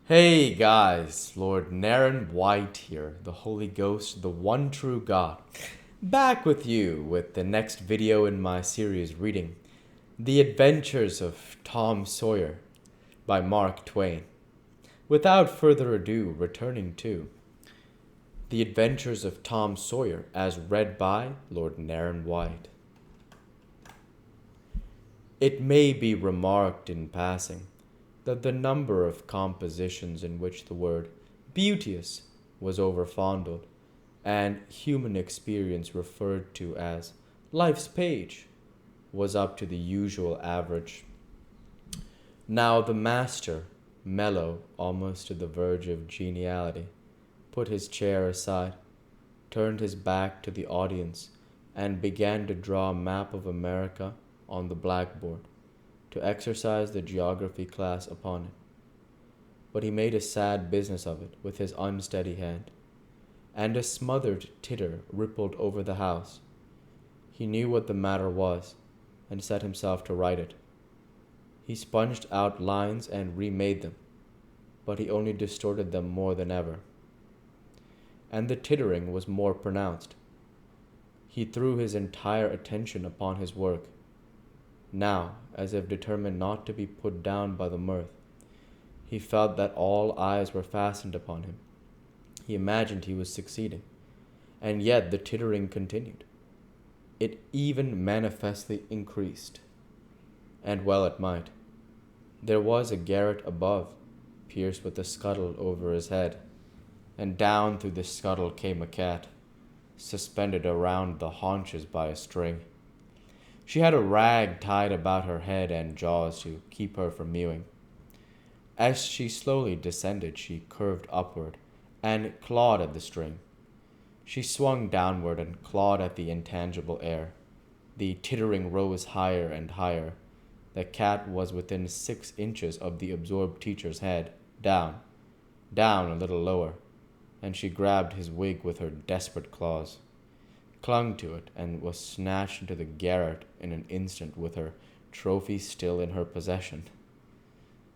Hey guys, Lord Naren White here, the Holy Ghost, the one true God, back with you with the next video in my series reading The Adventures of Tom Sawyer by Mark Twain. Without further ado, returning to The Adventures of Tom Sawyer as read by Lord Naren White. It may be remarked in passing that the number of compositions in which the word beauteous was overfondled, and human experience referred to as life's page, was up to the usual average. Now the master, mellow almost to the verge of geniality, put his chair aside, turned his back to the audience, and began to draw a map of America on the blackboard, to exercise the geography class upon it. But he made a sad business of it with his unsteady hand, and a smothered titter rippled over the house. He knew what the matter was, and set himself to write it. He sponged out lines and remade them, but he only distorted them more than ever. And the tittering was more pronounced. He threw his entire attention upon his work. Now, as if determined not to be put down by the mirth, he felt that all eyes were fastened upon him. He imagined he was succeeding, and yet the tittering continued. It even manifestly increased, and well it might. There was a garret above, pierced with a scuttle over his head, and down through the scuttle came a cat, suspended around the haunches by a string. She had a rag tied about her head and jaws to keep her from mewing. As she slowly descended, she curved upward and clawed at the string. She swung downward and clawed at the intangible air. The tittering rose higher and higher. The cat was within 6 inches of the absorbed teacher's head, down a little lower, and she grabbed his wig with her desperate claws, clung to it, and was snatched into the garret in an instant with her trophy still in her possession.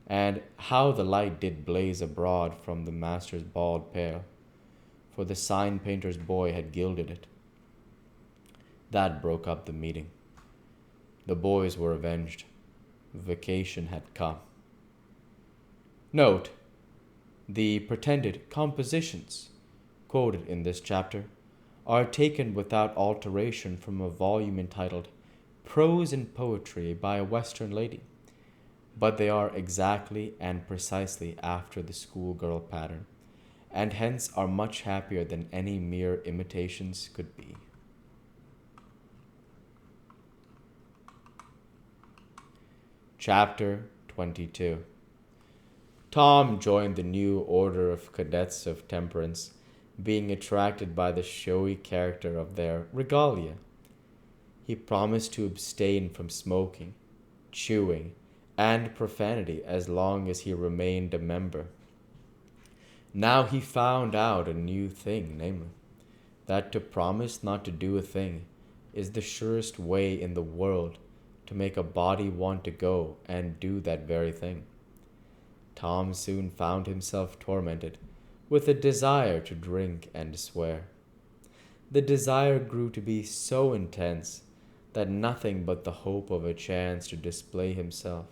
And how the light did blaze abroad from the master's bald pail, for the sign painter's boy had gilded it. That broke up the meeting. The boys were avenged. Vacation had come. Note: the pretended compositions quoted in this chapter are taken without alteration from a volume entitled Prose and Poetry by a Western Lady, but they are exactly and precisely after the schoolgirl pattern, and hence are much happier than any mere imitations could be. Chapter 22. Tom joined the new order of cadets of temperance, being attracted by the showy character of their regalia. He promised to abstain from smoking, chewing, and profanity as long as he remained a member. Now he found out a new thing, namely, that to promise not to do a thing is the surest way in the world to make a body want to go and do that very thing. Tom soon found himself tormented with a desire to drink and swear. The desire grew to be so intense that nothing but the hope of a chance to display himself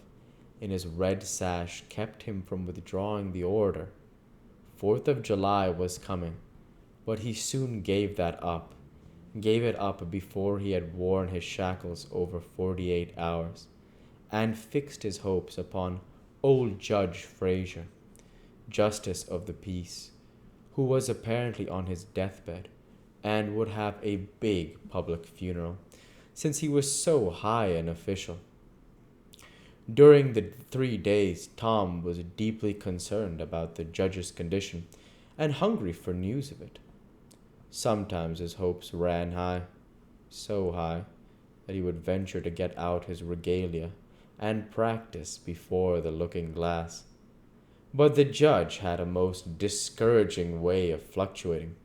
in his red sash kept him from withdrawing the order. 4th of July was coming, but he soon gave it up before he had worn his shackles over 48 hours, and fixed his hopes upon old Judge Fraser, Justice of the Peace, who was apparently on his deathbed and would have a big public funeral, since he was so high an official. During the 3 days, Tom was deeply concerned about the judge's condition and hungry for news of it. Sometimes his hopes ran high, so high that he would venture to get out his regalia and practice before the looking-glass. But the judge had a most discouraging way of fluctuating.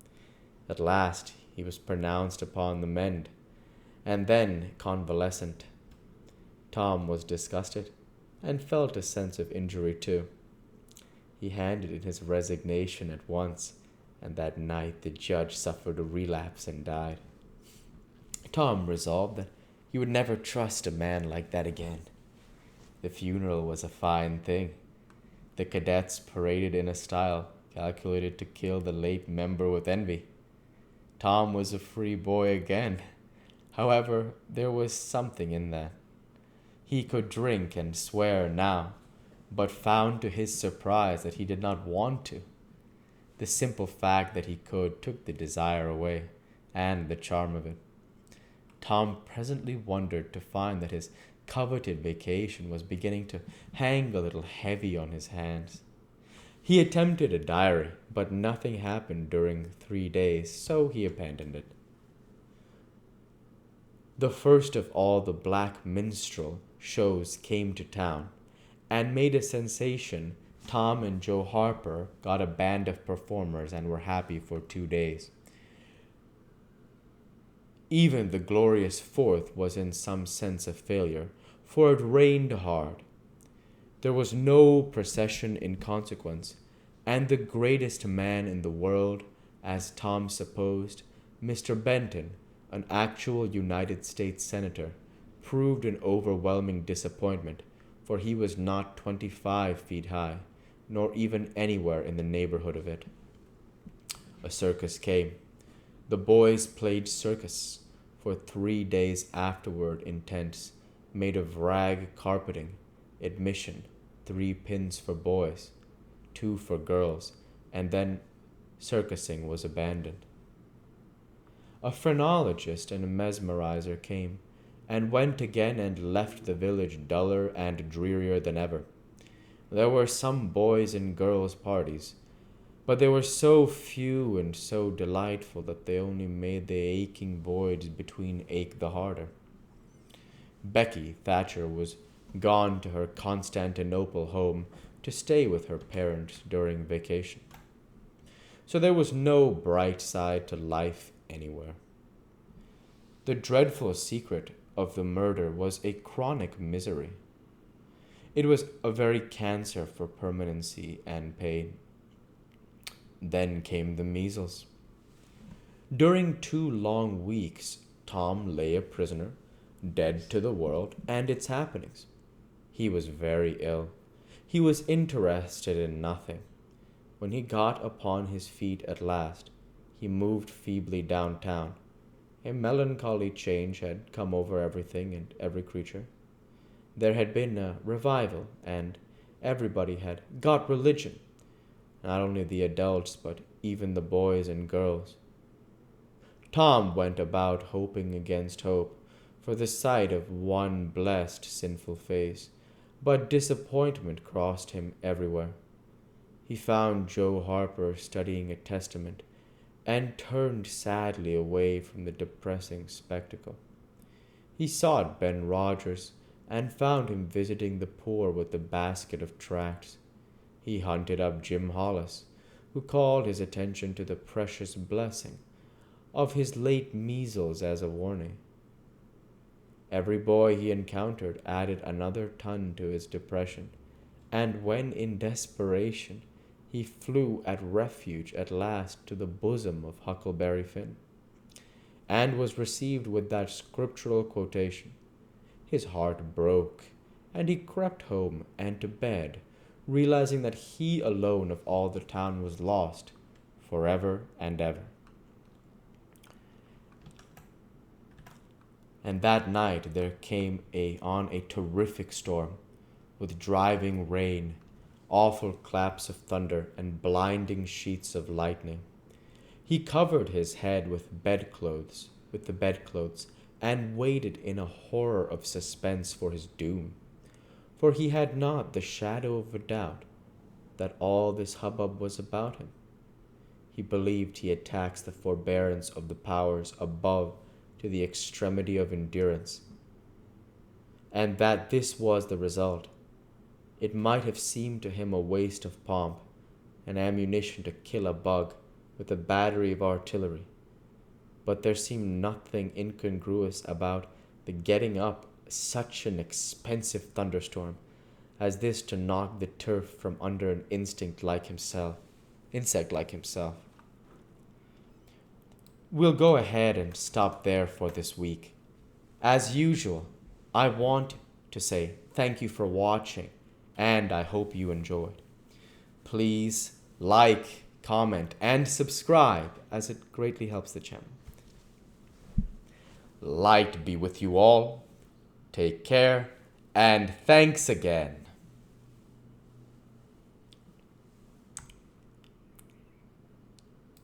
At last he was pronounced upon the mend, and then convalescent. Tom was disgusted, and felt a sense of injury too. He handed in his resignation at once, and that night the judge suffered a relapse and died. Tom resolved that he would never trust a man like that again. The funeral was a fine thing. The cadets paraded in a style calculated to kill the late member with envy. Tom was a free boy again. However, there was something in that. He could drink and swear now, but found to his surprise that he did not want to. The simple fact that he could took the desire away, and the charm of it. Tom presently wondered to find that his coveted vacation was beginning to hang a little heavy on his hands. He attempted a diary, but nothing happened during 3 days, so he abandoned it. The first of all the black minstrel shows came to town, and made a sensation. Tom and Joe Harper got a band of performers and were happy for 2 days. Even the glorious Fourth was in some sense a failure, for it rained hard. There was no procession in consequence, and the greatest man in the world, as Tom supposed, Mr. Benton, an actual United States Senator, proved an overwhelming disappointment, for he was not 25 feet high, nor even anywhere in the neighborhood of it. A circus came. The boys played circus for 3 days afterward in tents made of rag carpeting. Admission, 3 pins for boys, 2 for girls, and then circusing was abandoned. A phrenologist and a mesmerizer came, and went again and left the village duller and drearier than ever. There were some boys and girls' parties, but they were so few and so delightful that they only made the aching voids between ache the harder. Becky Thatcher was gone to her Constantinople home to stay with her parents during vacation. So there was no bright side to life anywhere. The dreadful secret of the murder was a chronic misery. It was a very cancer for permanency and pain. Then came the measles. During 2 long weeks, Tom lay a prisoner, dead to the world and its happenings. He was very ill. He was interested in nothing. When he got upon his feet at last, he moved feebly downtown. A melancholy change had come over everything and every creature. There had been a revival, and everybody had got religion. Not only the adults, but even the boys and girls. Tom went about hoping against hope for the sight of one blessed sinful face, but disappointment crossed him everywhere. He found Joe Harper studying a testament, and turned sadly away from the depressing spectacle. He sought Ben Rogers, and found him visiting the poor with a basket of tracts. He hunted up Jim Hollis, who called his attention to the precious blessing of his late measles as a warning. Every boy he encountered added another ton to his depression, and when in desperation he flew at refuge at last to the bosom of Huckleberry Finn, and was received with that scriptural quotation. His heart broke, and he crept home and to bed, realizing that he alone of all the town was lost, forever and ever. And that night there came on a terrific storm, with driving rain, awful claps of thunder, and blinding sheets of lightning. He covered his head with the bedclothes, and waited in a horror of suspense for his doom. For he had not the shadow of a doubt that all this hubbub was about him. He believed he had taxed the forbearance of the powers above to the extremity of endurance, and that this was the result. It might have seemed to him a waste of pomp, and ammunition to kill a bug with a battery of artillery, but there seemed nothing incongruous about the getting up such an expensive thunderstorm as this to knock the turf from under an insect like himself. We'll go ahead and stop there for this week. As usual, I want to say thank you for watching, and I hope you enjoyed. Please like, comment, and subscribe, as it greatly helps the channel. Light be with you all. Take care, and thanks again.